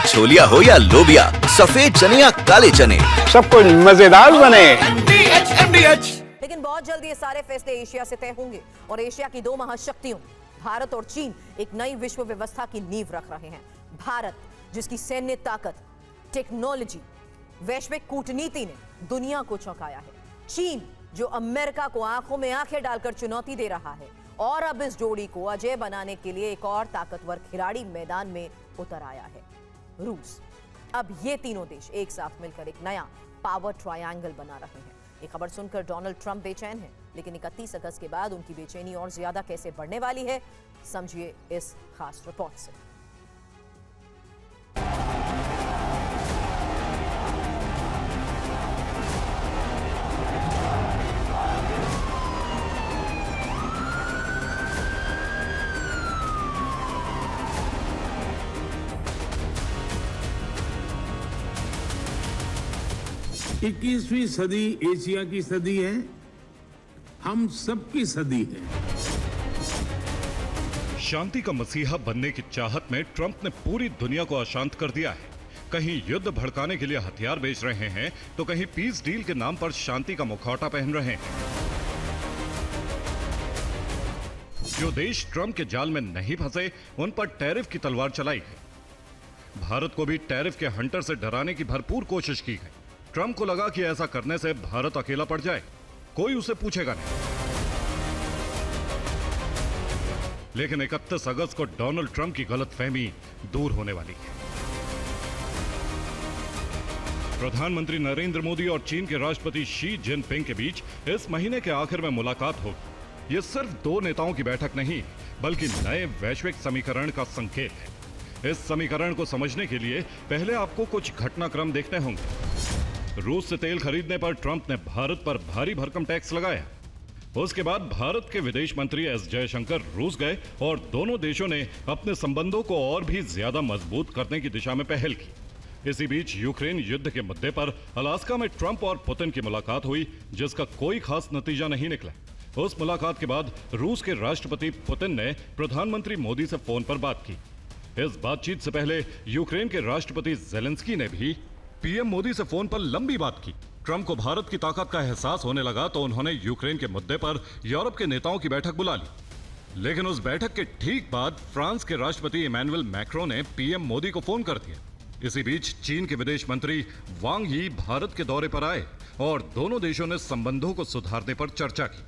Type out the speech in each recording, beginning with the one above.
छोलिया हो या लोबिया, सफेद चने या काले चने, सब कुछ मजेदार बने। लेकिन बहुत जल्द ये सारे फैसले एशिया से तय होंगे और एशिया की दो महाशक्तियों भारत और चीन एक नई विश्व व्यवस्था की नींव रख रहे हैं। भारत, जिसकी सैन्य ताकत, टेक्नोलॉजी, वैश्विक कूटनीति ने दुनिया को चौंकाया है। चीन, जो अमेरिका को आंखों में आंखें डालकर चुनौती दे रहा है और अब इस जोड़ी को अजय बनाने के लिए एक और ताकतवर खिलाड़ी मैदान में उतर आया है, रूस। अब ये तीनों देश एक साथ मिलकर एक नया पावर ट्रायंगल बना रहे हैं। ये खबर सुनकर डोनाल्ड ट्रंप बेचैन है, लेकिन 31 अगस्त के बाद उनकी बेचैनी और ज्यादा कैसे बढ़ने वाली है, समझिए इस खास रिपोर्ट से। इक्कीसवीं सदी एशिया की सदी है, हम सबकी सदी है। शांति का मसीहा बनने की चाहत में ट्रंप ने पूरी दुनिया को अशांत कर दिया है। कहीं युद्ध भड़काने के लिए हथियार बेच रहे हैं, तो कहीं पीस डील के नाम पर शांति का मुखौटा पहन रहे हैं। जो देश ट्रंप के जाल में नहीं फंसे, उन पर टैरिफ की तलवार चलाई है। भारत को भी टैरिफ के हंटर से डराने की भरपूर कोशिश की है। ट्रंप को लगा कि ऐसा करने से भारत अकेला पड़ जाए, कोई उसे पूछेगा नहीं। लेकिन 31 अगस्त को डोनाल्ड ट्रंप की गलतफहमी दूर होने वाली है। प्रधानमंत्री नरेंद्र मोदी और चीन के राष्ट्रपति शी जिनपिंग के बीच इस महीने के आखिर में मुलाकात होगी। यह सिर्फ दो नेताओं की बैठक नहीं, बल्कि नए वैश्विक समीकरण का संकेत है। इस समीकरण को समझने के लिए पहले आपको कुछ घटनाक्रम देखने होंगे। रूस से तेल खरीदने पर ट्रंप ने भारत पर भारी भरकम टैक्स लगाया। उसके बाद भारत के विदेश मंत्री एस जयशंकर रूस गए और दोनों देशों ने अपने संबंधों को और भी ज्यादा मजबूत करने की दिशा में पहल की। इसी बीच यूक्रेन युद्ध के मुद्दे पर अलास्का में ट्रंप और पुतिन की मुलाकात हुई, जिसका कोई खास नतीजा नहीं निकला। उस मुलाकात के बाद रूस के राष्ट्रपति पुतिन ने प्रधानमंत्री मोदी से फोन पर बात की। इस बातचीत से पहले यूक्रेन के राष्ट्रपति जेलेंस्की ने भी पीएम मोदी से फोन पर लंबी बात की। ट्रंप को भारत की ताकत का एहसास होने लगा तो उन्होंने यूक्रेन के मुद्दे पर यूरोप के नेताओं की बैठक बुला ली। लेकिन उस बैठक के ठीक बाद फ्रांस के राष्ट्रपति इमैनुअल मैक्रों ने पीएम मोदी को फोन कर दिया। इसी बीच चीन के विदेश मंत्री वांग यी भारत के दौरे पर आए और दोनों देशों ने संबंधों को सुधारने पर चर्चा की।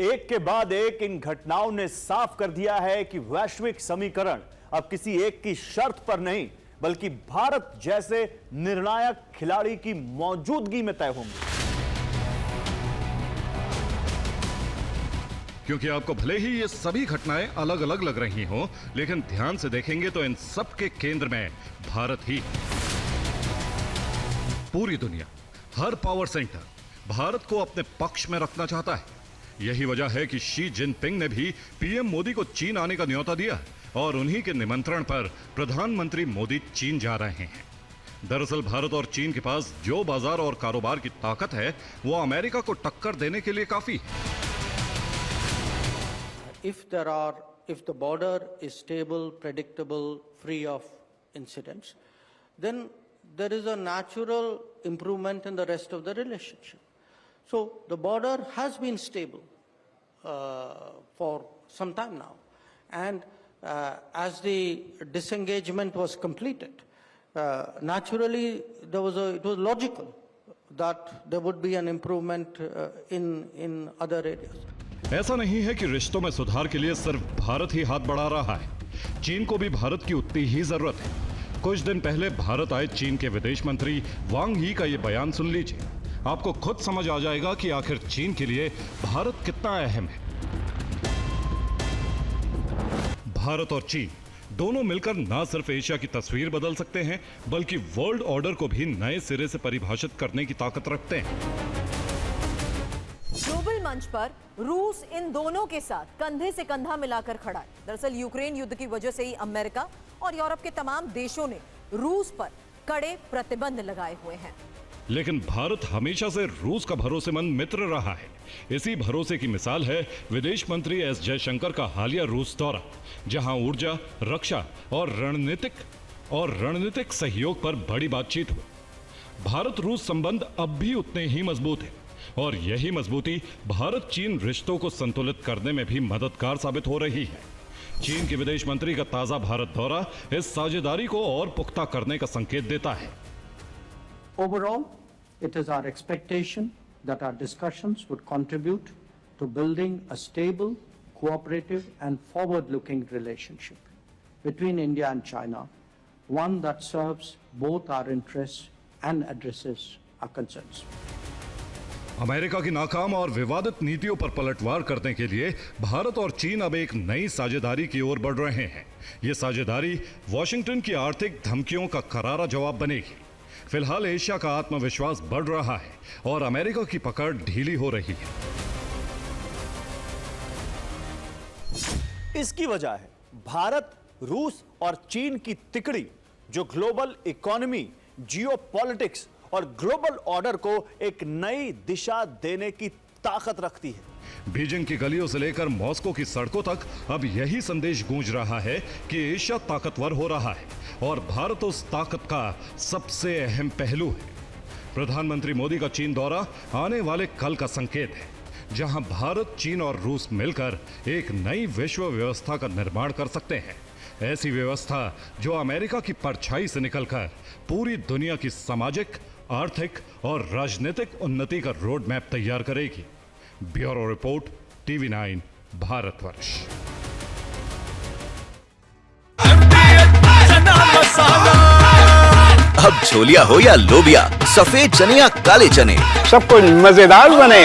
एक के बाद एक इन घटनाओं ने साफ कर दिया है कि वैश्विक समीकरण अब किसी एक की शर्त पर नहीं, बल्कि भारत जैसे निर्णायक खिलाड़ी की मौजूदगी में तय होंगे। क्योंकि आपको भले ही ये सभी घटनाएं अलग अलग लग रही हों, लेकिन ध्यान से देखेंगे तो इन सब के केंद्र में भारत ही। पूरी दुनिया, हर पावर सेंटर भारत को अपने पक्ष में रखना चाहता है। यही वजह है कि शी जिनपिंग ने भी पीएम मोदी को चीन आने का न्योता दिया और उन्हीं के निमंत्रण पर प्रधानमंत्री मोदी चीन जा रहे हैं। दरअसल भारत और चीन के पास जो बाजार और कारोबार की ताकत है, वो अमेरिका को टक्कर देने के लिए काफी है। If the border is stable, predictable, free of incidents, then there is a natural improvement in the rest of the relationship. So the border has been stable for some time now, and as the disengagement was completed, naturally it was logical that there would be an improvement in other areas. ऐसा नहीं है कि रिश्तों में सुधार के लिए सिर्फ भारत ही हाथ बढ़ा रहा है। चीन को भी भारत की उतनी ही जरूरत है। कुछ दिन पहले भारत आए चीन के विदेश मंत्री वांग यी का ये बयान सुन लीजिए। आपको खुद समझ आ जाएगा कि आखिर चीन के लिए भारत कितना अहम है। भारत और चीन दोनों मिलकर न सिर्फ एशिया की तस्वीर बदल सकते हैं, बल्कि वर्ल्ड ऑर्डर को भी नए सिरे से परिभाषित करने की ताकत रखते हैं। ग्लोबल मंच पर रूस इन दोनों के साथ कंधे से कंधा मिलाकर खड़ा है। दरअसल यूक्रेन युद्ध की वजह से ही अमेरिका और यूरोप के तमाम देशों ने रूस पर कड़े प्रतिबंध लगाए हुए हैं। लेकिन भारत हमेशा से रूस का भरोसेमंद मित्र रहा है। इसी भरोसे की मिसाल है विदेश मंत्री एस जयशंकर का हालिया रूस दौरा, जहां ऊर्जा, रक्षा और रणनीतिक और रणनीतिक सहयोग पर बड़ी बातचीत हुई। भारत रूस संबंध अब भी उतने ही मजबूत है और यही मजबूती भारत चीन रिश्तों को संतुलित करने में भी मददगार साबित हो रही है। चीन के विदेश मंत्री का ताजा भारत दौरा इस साझेदारी को और पुख्ता करने का संकेत देता है। Overall, it is our expectation that our discussions would contribute to building a stable, cooperative and forward-looking relationship between India and China, one that serves both our interests and addresses our concerns. America की नाकाम और विवादित नीतियों पर पलटवार करने के लिए भारत और चीन अब एक नई साझेदारी की ओर बढ़ रहे हैं। ये साझेदारी वॉशिंगटन की आर्थिक धमकियों का करारा जवाब बनेगी। फिलहाल एशिया का आत्मविश्वास बढ़ रहा है और अमेरिका की पकड़ ढीली हो रही है। इसकी वजह है भारत, रूस और चीन की तिकड़ी, जो ग्लोबल इकोनॉमी, जियोपॉलिटिक्स और ग्लोबल ऑर्डर को एक नई दिशा देने की ताकत रखती है। बीजिंग की गलियों से लेकर मॉस्को की सड़कों तक अब यही संदेश गूंज रहा है कि एशिया ताकतवर हो रहा है और भारत उस ताकत का सबसे अहम पहलू है। प्रधानमंत्री मोदी का चीन दौरा आने वाले कल का संकेत है, जहां भारत, चीन और रूस मिलकर एक नई विश्व व्यवस्था का निर्माण कर सकते हैं। ऐसी व्यवस्था जो अमेरिका की परछाई से निकलकर पूरी दुनिया की सामाजिक, आर्थिक और राजनीतिक उन्नति का रोड मैप तैयार करेगी। Bureau report, TV9 Bharatvarsh. अब छोलिया हो या लोबिया, सफेद चने या काले चने, सब कुछ मजेदार बने।